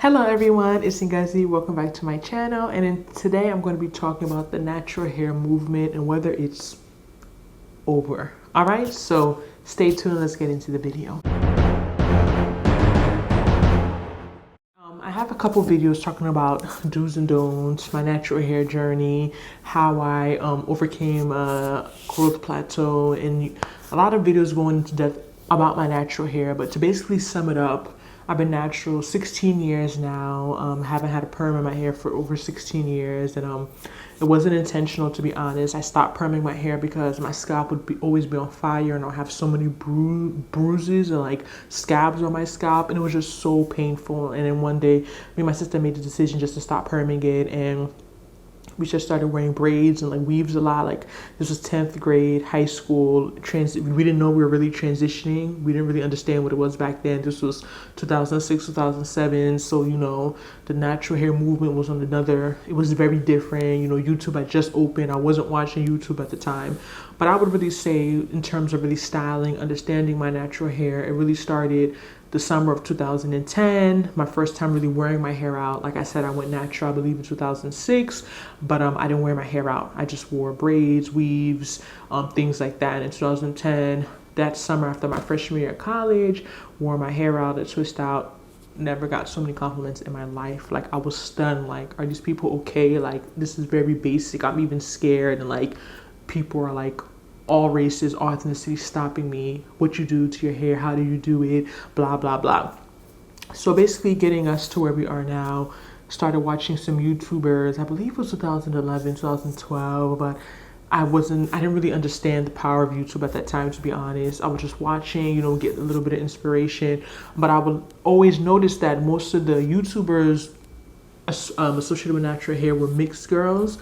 Hello everyone, it's Ngozi. Welcome back to my channel, and today I'm going to be talking about the natural hair movement and whether it's over. Alright, so stay tuned, let's get into the video. I have a couple videos talking about do's and don'ts, my natural hair journey, how I overcame growth plateau, and a lot of videos going into depth about my natural hair. But to basically sum it up, I've been natural 16 years now. Haven't had a perm in my hair for over 16 years, and it wasn't intentional, to be honest. I stopped perming my hair because my scalp would always be on fire, and I'll have so many bruises and like scabs on my scalp, and it was just so painful. And then one day, me and my sister made the decision just to stop perming it, and we just started wearing braids and like weaves a lot. Like this was 10th grade, high school. We didn't know we were really transitioning. We didn't really understand what it was back then. This was 2006, 2007. So, the natural hair movement was on another, it was very different. YouTube had just opened. I wasn't watching YouTube at the time. But I would really say, in terms of really styling, understanding my natural hair, it really started the summer of 2010, my first time really wearing my hair out. Like I said, I went natural, I believe, in 2006, but I didn't wear my hair out. I just wore braids, weaves, things like that. In 2010, that summer after my freshman year at college, wore my hair out, a twist out. Never got so many compliments in my life. Like, I was stunned. Like, are these people okay? Like, this is very basic. I'm even scared, and like, people are like, all races, all ethnicities stopping me. What you do to your hair, how do you do it, blah, blah, blah. So basically getting us to where we are now. Started watching some YouTubers, I believe it was 2011, 2012, but I didn't really understand the power of YouTube at that time, to be honest. I was just watching, get a little bit of inspiration, but I would always notice that most of the YouTubers associated with natural hair were mixed girls,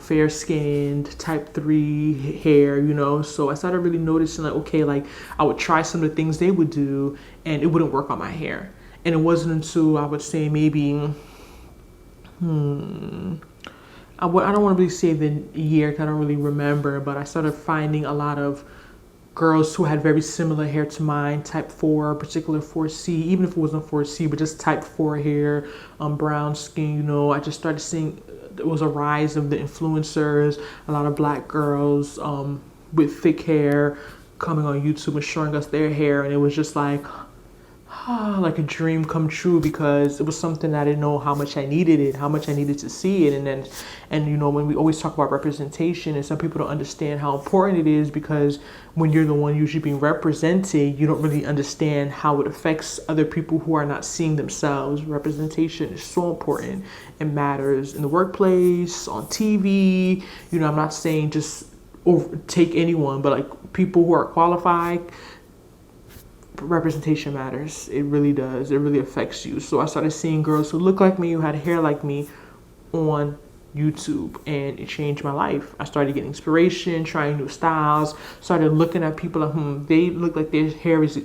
fair skinned, type 3 hair, so I started really noticing, like, okay, like I would try some of the things they would do and it wouldn't work on my hair. And it wasn't until, I would say, maybe I don't want to really say the year because I don't really remember, but I started finding a lot of girls who had very similar hair to mine, type 4, particular 4C, even if it wasn't 4C, but just type 4 hair, brown skin. I just started seeing there was a rise of the influencers, a lot of black girls with thick hair coming on YouTube and showing us their hair, and it was just like a dream come true, because it was something I didn't know how much I needed it, how much I needed to see it. And when we always talk about representation, and some people don't understand how important it is, because when you're the one usually being represented, you don't really understand how it affects other people who are not seeing themselves. Representation is so important. It matters in the workplace, on TV. I'm not saying just take anyone, but like people who are qualified. Representation matters. It really does. It really affects you. So I started seeing girls who look like me, who had hair like me, on YouTube, and it changed my life. I started getting inspiration, trying new styles, started looking at people like, they look like their hair is,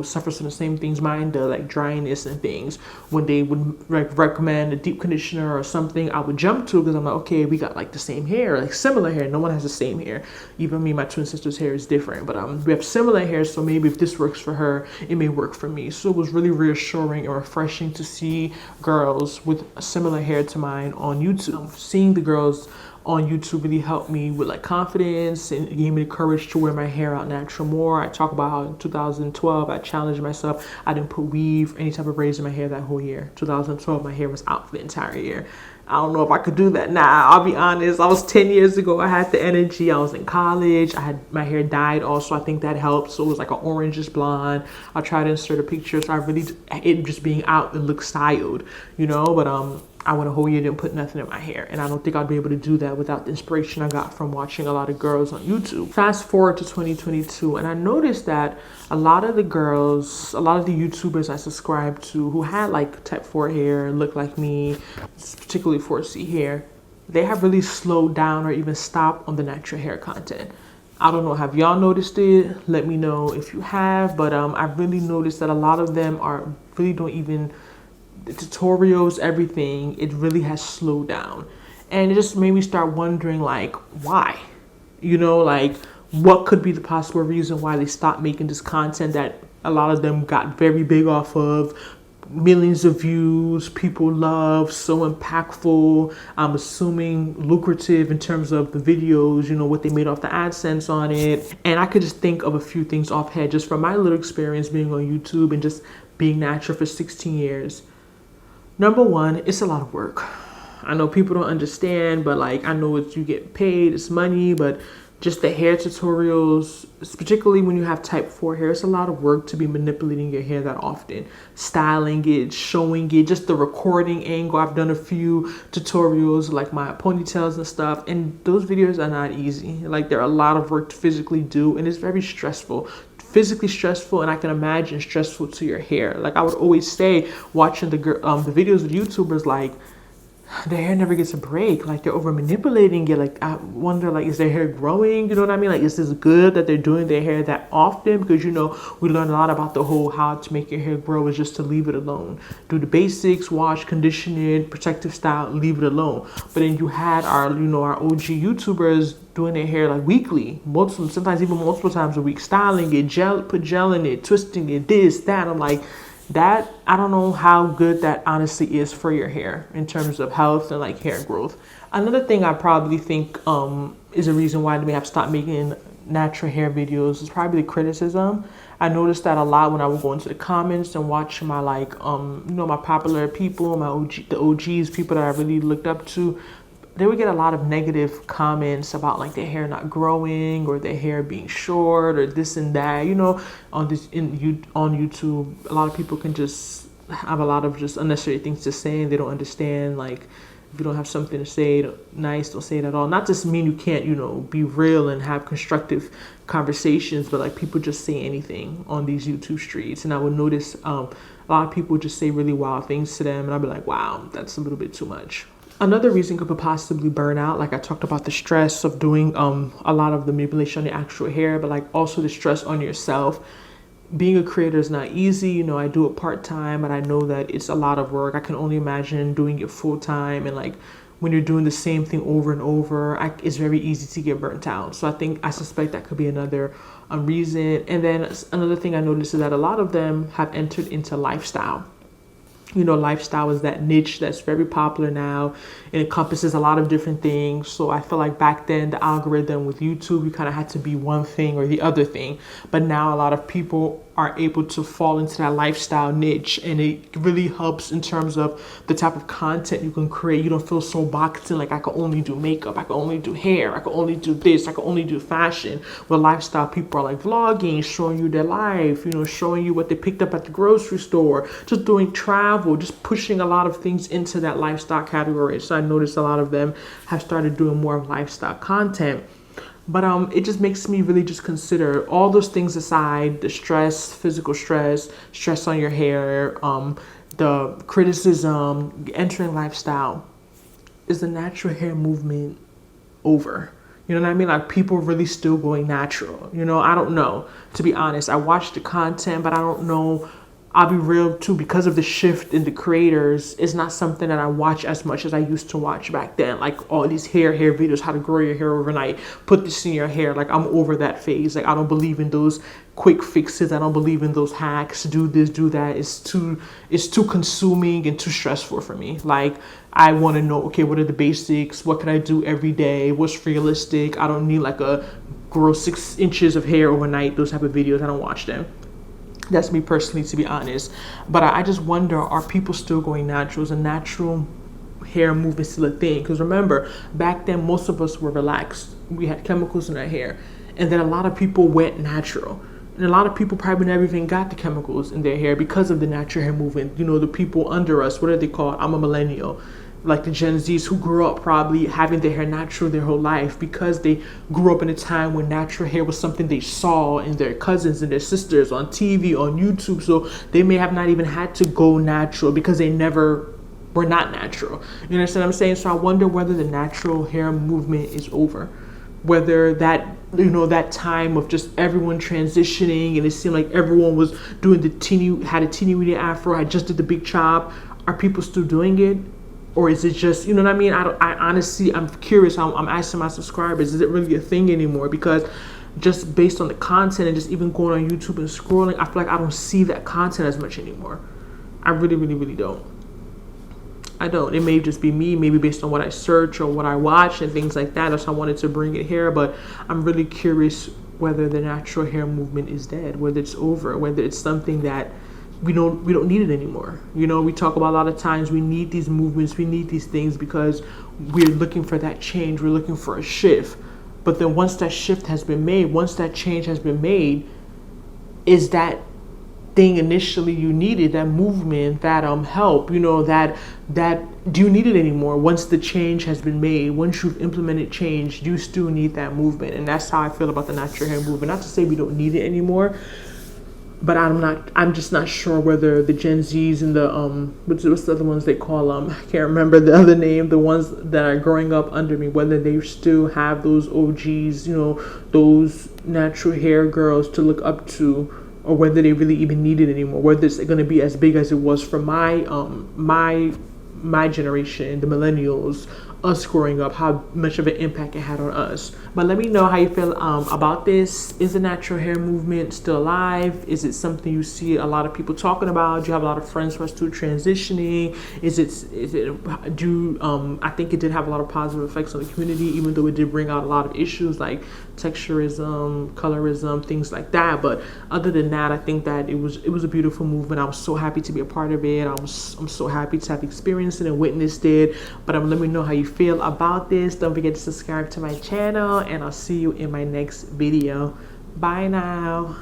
suffers from the same things mine does, like dryness and things. When they would recommend a deep conditioner or something, I would jump to, because I'm like, okay, we got like the same hair, like similar hair. No one has the same hair. Even me, my twin sister's hair is different, but we have similar hair, so maybe if this works for her, it may work for me. So it was really reassuring and refreshing to see girls with similar hair to mine on YouTube. Seeing the girls on YouTube really helped me with like confidence, and it gave me the courage to wear my hair out natural more. I talk about how in 2012 I challenged myself. I didn't put weave, any type of braids in my hair that whole year. 2012 my hair was out for the entire year. I don't know if I could do that now. I'll be honest. I was 10 years ago. I had the energy. I was in college. I had my hair dyed also. I think that helped. So it was like an orangish blonde. I'll try to insert a picture. So it just being out and look styled, but I went a whole year, didn't put nothing in my hair. And I don't think I'd be able to do that without the inspiration I got from watching a lot of girls on YouTube. Fast forward to 2022, and I noticed that a lot of the girls, a lot of the YouTubers I subscribed to who had like type 4 hair, look like me, particularly 4C hair, they have really slowed down or even stopped on the natural hair content. I don't know, have y'all noticed it? Let me know if you have, but I've really noticed that a lot of them don't even, the tutorials, everything, it really has slowed down. And it just made me start wondering, like, why? Like, what could be the possible reason why they stopped making this content that a lot of them got very big off of, millions of views, people love, so impactful. I'm assuming lucrative in terms of the videos, you know, what they made off the AdSense on it. And I could just think of a few things offhand just from my little experience being on YouTube and just being natural for 16 years. Number one, it's a lot of work. I know people don't understand, but like, I know it's, you get paid, it's money, but just the hair tutorials, particularly when you have type 4 hair, it's a lot of work to be manipulating your hair that often. Styling it, showing it, just the recording angle. I've done a few tutorials like my ponytails and stuff, and those videos are not easy. Like, they're a lot of work to physically do, and it's very stressful. Physically stressful, and I can imagine stressful to your hair. Like, I would always say, watching the videos of YouTubers, like, their hair never gets a break. Like, they're over manipulating it. Like, I wonder, like, is their hair growing? You know what I mean? Like, is this good that they're doing their hair that often? Because, you know, we learned a lot about the whole how to make your hair grow is just to leave it alone. Do the basics, wash, condition it, protective style, leave it alone. But then you had our, you know, our OG YouTubers doing their hair like weekly, multiple, sometimes even multiple times a week, styling it, put gel in it, twisting it, this, that. I'm like, that, I don't know how good that honestly is for your hair in terms of health and like hair growth. Another thing I probably think is a reason why they may have stopped making natural hair videos is probably the criticism. I noticed that a lot when I would go into the comments and watch my like you know, my popular people, the OGs, people that I really looked up to. They would get a lot of negative comments about like their hair not growing or their hair being short or this and that. You know, on YouTube, a lot of people can just have a lot of just unnecessary things to say, and they don't understand. Like, if you don't have something to say nice, don't say it at all. Not to mean you can't, you know, be real and have constructive conversations, but like, people just say anything on these YouTube streets. And I would notice a lot of people just say really wild things to them, and I'd be like, wow, that's a little bit too much. Another reason could possibly burn out. Like, I talked about the stress of doing a lot of the manipulation on the actual hair, but like also the stress on yourself. Being a creator is not easy. You know, I do it part-time, and I know that it's a lot of work. I can only imagine doing it full-time, and like when you're doing the same thing over and over, it's very easy to get burnt out. So I suspect that could be another reason. And then another thing I noticed is that a lot of them have entered into lifestyle. You know, lifestyle is that niche that's very popular now. It encompasses a lot of different things. So I feel like back then, the algorithm with YouTube, you kind of had to be one thing or the other thing. But now a lot of people are able to fall into that lifestyle niche, and it really helps in terms of the type of content you can create. You don't feel so boxed in, like, I can only do makeup, I can only do hair, I can only do this, I can only do fashion. With lifestyle, people are like vlogging, showing you their life, you know, showing you what they picked up at the grocery store, just doing travel, just pushing a lot of things into that lifestyle category. So I noticed a lot of them have started doing more of lifestyle content. But it just makes me really just consider all those things aside, the stress, physical stress, stress on your hair, the criticism, entering lifestyle. Is the natural hair movement over? You know what I mean? Like, people really still going natural. You know, I don't know. To be honest, I watch the content, but I don't know. I'll be real too, because of the shift in the creators, it's not something that I watch as much as I used to watch back then. Like, all these hair videos, how to grow your hair overnight, put this in your hair. Like, I'm over that phase. Like, I don't believe in those quick fixes. I don't believe in those hacks. Do this, do that. It's too consuming and too stressful for me. Like, I want to know, okay, what are the basics? What can I do every day? What's realistic? I don't need like a grow 6 inches of hair overnight. Those type of videos, I don't watch them. That's me personally, to be honest. But I just wonder, are people still going natural? Is a natural hair movement still a thing? Because remember, back then, most of us were relaxed. We had chemicals in our hair. And then a lot of people went natural. And a lot of people probably never even got the chemicals in their hair because of the natural hair movement. You know, the people under us, what are they called? I'm a millennial. Like the Gen Zs who grew up probably having their hair natural their whole life because they grew up in a time when natural hair was something they saw in their cousins and their sisters on TV, on YouTube. So they may have not even had to go natural because they never were not natural. You understand what I'm saying? So I wonder whether the natural hair movement is over. Whether that, you know, that time of just everyone transitioning and it seemed like everyone was doing had a teeny weeny afro, had just did the big chop. Are people still doing it? Or is it just, you know what I mean? I honestly, I'm curious. I'm asking my subscribers, is it really a thing anymore? Because just based on the content and just even going on YouTube and scrolling, I feel like I don't see that content as much anymore. I really, really, really don't. I don't. It may just be me, maybe based on what I search or what I watch and things like that. That's why I wanted to bring it here. But I'm really curious whether the natural hair movement is dead, whether it's over, whether it's something that we don't need it anymore. You know, we talk about a lot of times we need these movements, we need these things because we're looking for that change, we're looking for a shift. But then once that shift has been made, once that change has been made, is that thing initially you needed, that movement, that help, you know, that do you need it anymore? Once the change has been made, once you've implemented change, you still need that movement. And that's how I feel about the natural hair movement. Not to say we don't need it anymore, but I'm just not sure whether the Gen Zs and the what's the other ones they call I can't remember the other name, the ones that are growing up under me, whether they still have those OGs, you know, those natural hair girls to look up to, or whether they really even need it anymore, whether it's going to be as big as it was for my generation, the millennials, us growing up, how much of an impact it had on us. But let me know how you feel about this. Is the natural hair movement still alive? Is it something you see a lot of people talking about? Do you have a lot of friends who are still transitioning? I think it did have a lot of positive effects on the community, even though it did bring out a lot of issues like texturism, colorism, things like that. But other than that, I think that it was a beautiful movement. I was so happy to be a part of it. I'm so happy to have experienced it and witnessed it. But let me know how you feel about this. Don't forget to subscribe to my channel, and I'll see you in my next video. Bye now.